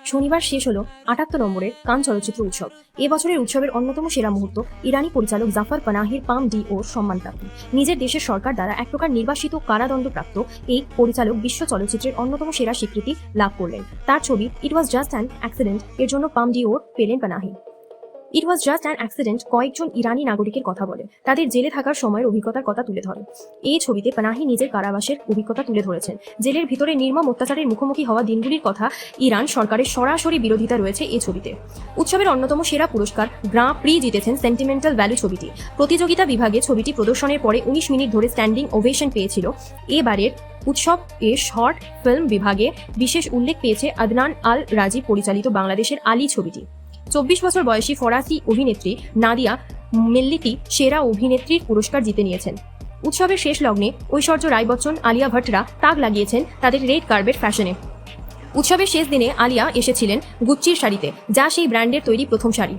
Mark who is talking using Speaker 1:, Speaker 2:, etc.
Speaker 1: শনিবার শেষ হলো ৭৮ নম্বরের কান চলচ্চিত্র উৎসব। এবছরের উৎসবের অন্যতম সেরা মুহূর্ত ইরানি পরিচালক জাফর পানাহির পাম ডি ওর সম্মানপ্রাপ্তি। নিজের দেশের সরকার দ্বারা এক প্রকার নির্বাসিত কারাদণ্ডপ্রাপ্ত এই পরিচালক বিশ্ব চলচ্চিত্রের অন্যতম সেরা স্বীকৃতি লাভ করলেন। তার ছবি ইট ওয়াজ জাস্ট অ্যান অ্যাক্সিডেন্ট এর জন্য পাম ডি ওর পেলেন পানাহি। ইট ওয়াজ জাস্ট অ্যান অ্যাক্সিডেন্ট কয়েকজন ইরানি নাগরিকের কথা বলে, তাদের জেলে থাকার সময়ের অভিজ্ঞতার কথা তুলে ধরে। এই ছবিতে পানাহি নিজের কারাবাসের অভিজ্ঞতা তুলে ধরেছেন। জেলের ভিতরে নির্মম অত্যাচারের মুখোমুখি হওয়া দিনগুলির কথা ইরান সরকারের সরাসরি বিরোধিতা রয়েছে এই ছবিতে। উৎসবের অন্যতম সেরা পুরস্কার গ্রাঁ প্রি জিতেছেন সেন্টিমেন্টাল ভ্যালু ছবিটি। প্রতিযোগিতা বিভাগে ছবিটি প্রদর্শনের পরে 19 মিনিট ধরে স্ট্যান্ডিং ওভেশন পেয়েছিল। এবারের উৎসব শর্ট ফিল্ম বিভাগে বিশেষ উল্লেখ পেয়েছে আদনান আল রাজি পরিচালিত বাংলাদেশের আলী ছবিটি। 24 বছর বয়সী ফরাসি অভিনেত্রী নাদিয়া মেল্লিতি সেরা অভিনেত্রীর পুরস্কার জিতে নিয়েছেন। উৎসবের শেষ লগ্নে ঐশ্বর্য রায় বচ্চন, আলিয়া ভট্টরা তাক লাগিয়েছেন তাদের রেড কার্পেট ফ্যাশনে। উৎসবের শেষ দিনে আলিয়া এসেছিলেন গুচ্চির শাড়িতে, যা সেই ব্র্যান্ডের তৈরি প্রথম শাড়ি।